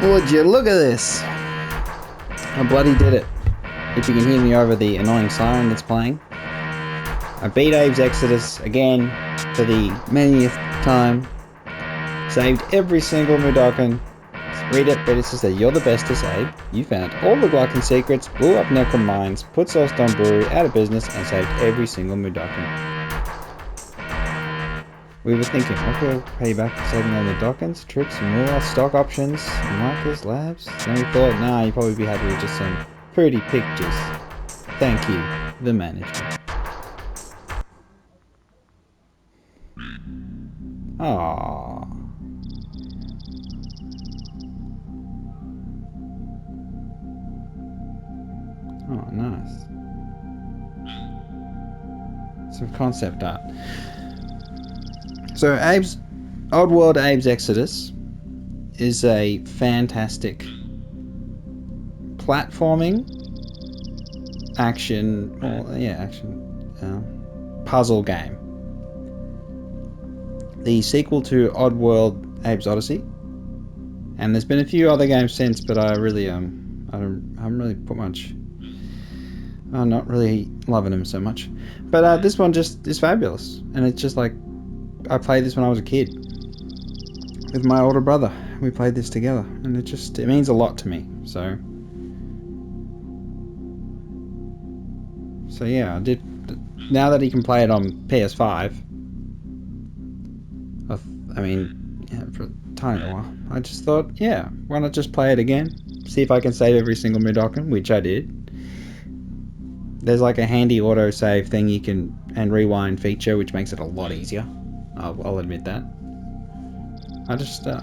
Would you look at this? I bloody did it. If you can hear me over the annoying siren that's playing. I beat Abe's Exoddus again for the manyth time. Saved every single Mudokon. Read it, but it says that you're the bestest, Abe. You found all the Gluckin secrets, blew up Necrom mines, put Soulstone Brewery out of business, and saved every single Mudokon. We were thinking, what will pay back for saving all the Mudokons, trips, more stock options, markers, labs? Then we thought, nah, you'd probably be happy with just some pretty pictures. Thank you, the management. Aww. Oh, nice. Some concept art. So Abe's Oddworld Abe's Exoddus is a fantastic platforming action puzzle game. The sequel to Oddworld Abe's Odyssey, and there's been a few other games since, but I really haven't really put much. I'm not really loving them so much, but this one just is fabulous, and it's just like I played this when I was a kid with my older brother. We played this together, and it means a lot to me. So yeah, I did. Now that he can play it on PS5, for a tiny while, I just thought, yeah, why not just play it again? See if I can save every single Mudokon, which I did. There's like a handy auto-save thing and rewind feature, which makes it a lot easier. I'll admit that.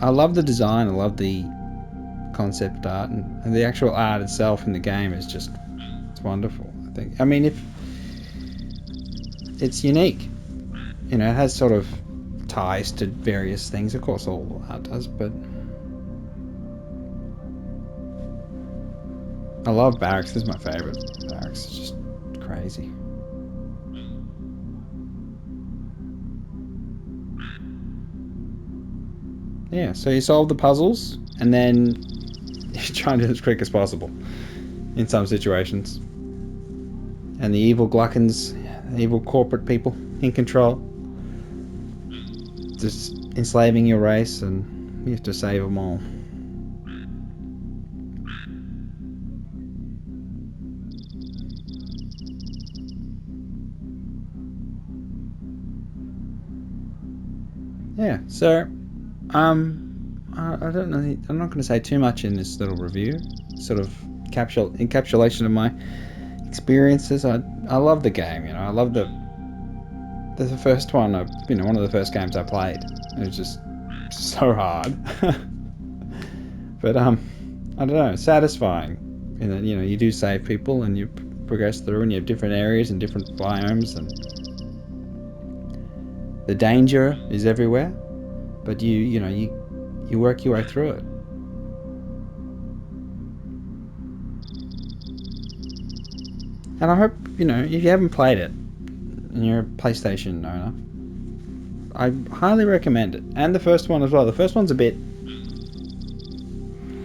I love the design, I love the concept art, and the actual art itself in the game is it's wonderful, I think. I mean, if it's unique, it has sort of ties to various things. Of course, all art does, but I love Barracks. This is my favorite. Barracks is just crazy. Yeah, so you solve the puzzles, and then you try and do it as quick as possible in some situations. And the evil Gluckins, the evil corporate people in control, just enslaving your race, and you have to save them all. Yeah, so I don't know. I'm not going to say too much in this little review. Sort of encapsulation of my experiences. I love the game. I love the first one. One of the first games I played. It was just so hard. But I don't know. Satisfying. You do save people and you progress through, and you have different areas and different biomes, and the danger is everywhere. But you work your way through it. And I hope, if you haven't played it and you're a PlayStation owner, I highly recommend it. And the first one as well. The first one's a bit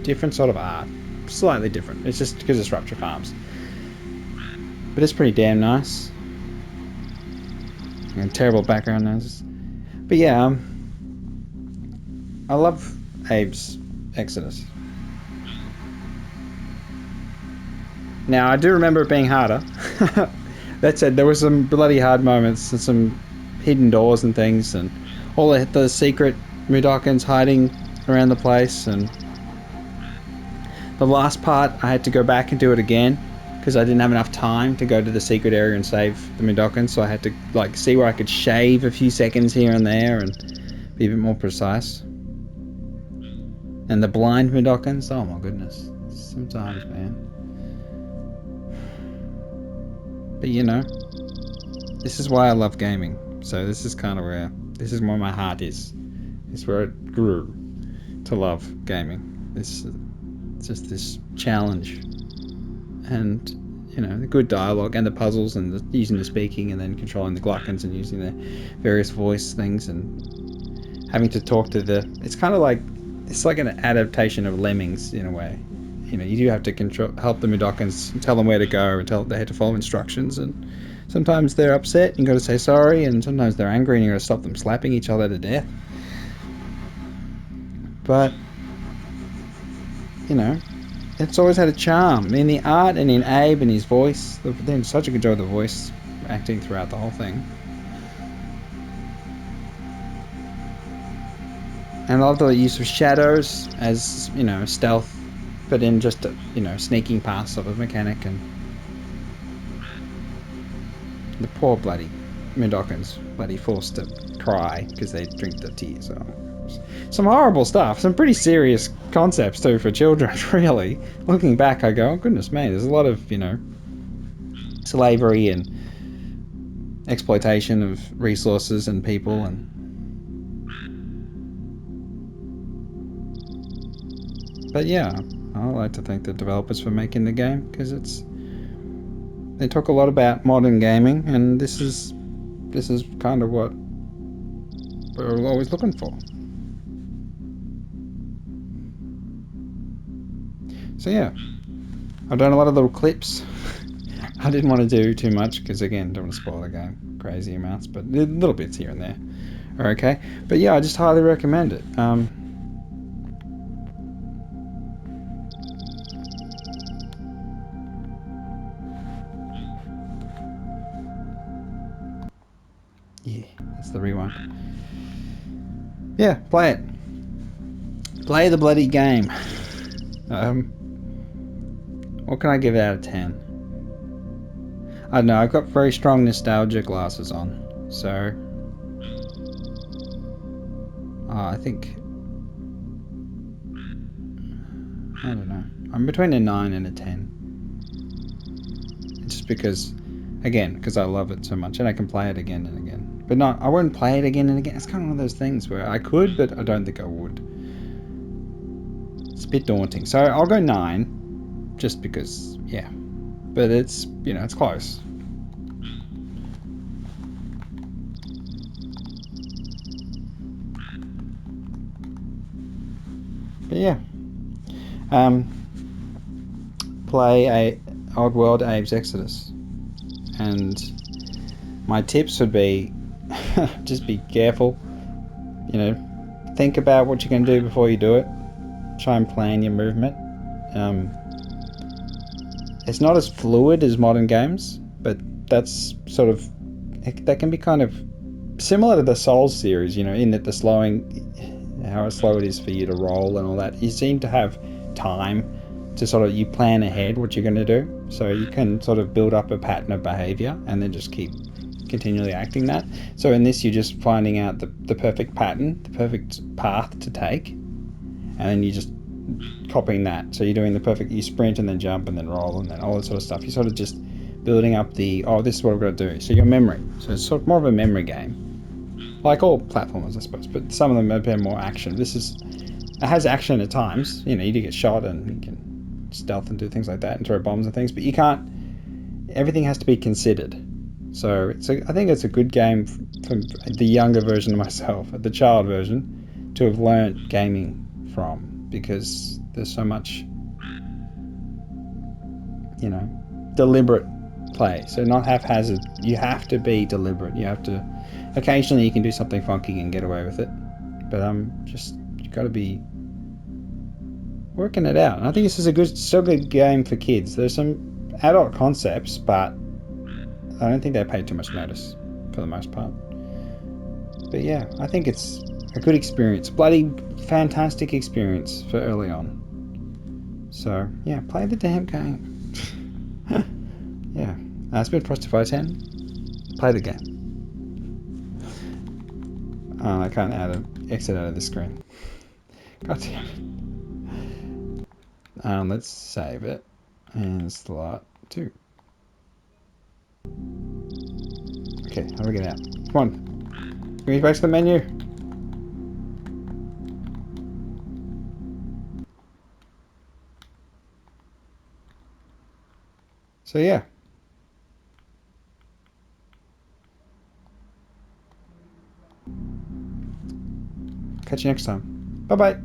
different sort of art. Slightly different. It's just because it's Rupture Farms. But it's pretty damn nice. And terrible background noise. But yeah, I love Abe's Exoddus. Now, I do remember it being harder. That said, there were some bloody hard moments and some hidden doors and things, and all the secret Mudokons hiding around the place. And the last part, I had to go back and do it again because I didn't have enough time to go to the secret area and save the Mudokons, so I had to see where I could shave a few seconds here and there and be a bit more precise. And the blind Mudokons, oh my goodness. Sometimes, man. But this is why I love gaming. So this is kind of where my heart is. It's where it grew to love gaming. It's just this challenge. And, the good dialogue and the puzzles and using the speaking and then controlling the Gluckins and using the various voice things and having to talk to it's kind of like it's like an adaptation of Lemmings in a way. You know, you do have to help the Mudokons, tell them where to go, and tell them they have to follow instructions. And sometimes they're upset, and you got to say sorry, and sometimes they're angry, and you got to stop them slapping each other to death. But you know, it's always had a charm in the art and in Abe and his voice. They're doing such a good job of the voice acting throughout the whole thing. And I love the use of shadows as, you know, stealth, but in just a, you know, sneaking past sort of mechanic. And the poor bloody Mudokons bloody forced to cry because they drink the tears. So some horrible stuff, some pretty serious concepts too for children. Really, looking back, I go, oh goodness me, there's a lot of, you know, slavery and exploitation of resources and people. And but yeah, I like to thank the developers for making the game, because they talk a lot about modern gaming, and this is kind of what we're always looking for. So yeah, I've done a lot of little clips. I didn't want to do too much because, again, don't want to spoil the game crazy amounts, but little bits here and there are okay. But yeah, I just highly recommend it. Yeah, that's the rewind. Yeah, play it. Play the bloody game. What can I give it out of 10? I don't know, I've got very strong nostalgia glasses on, so I think, I don't know, I'm between a 9 and a 10. Just because, again, because I love it so much, and I can play it again and again. But not, I won't play it again and again. It's kind of one of those things where I could, but I don't think I would. It's a bit daunting. So I'll go 9, just because, yeah. But it's, you know, it's close. But yeah. Play a Oddworld Abe's Exoddus. And my tips would be, just be careful. You know, think about what you're going to do before you do it. Try and plan your movement. It's not as fluid as modern games, but that's sort of, that can be kind of similar to the Souls series, you know, in that the slowing, how slow it is for you to roll and all that. You seem to have time to sort of, you plan ahead what you're going to do, so you can sort of build up a pattern of behavior and then just keep continually acting that. So in this, you're just finding out the perfect pattern, the perfect path to take, and then you just copying that. So you're doing the perfect, you sprint and then jump and then roll and then all that sort of stuff. You're sort of just building up the, oh, this is what I've got to do. So your memory. So it's sort of more of a memory game, like all platformers, I suppose, but some of them have been more action. This is, it has action at times. You know, you do get shot and you can stealth and do things like that and throw bombs and things, but you can't, everything has to be considered. So it's I think it's a good game from the younger version of myself, the child version, to have learnt gaming from, because there's so much, you know, deliberate play. So not haphazard. You have to be deliberate. You have to, occasionally you can do something funky and get away with it, but just, you got to be working it out. And I think this is still good game for kids. There's some adult concepts, but I don't think they pay too much notice for the most part. But yeah, I think it's a good experience. Bloody fantastic experience for early on. So yeah, play the damn game. Yeah, it's been Frosty 510. Play the game. I can't exit out of the screen. God damn it. Let's save it and slot 2. Okay, how do we get out? Come on. Bring me back to the menu. So yeah. Catch you next time. Bye bye.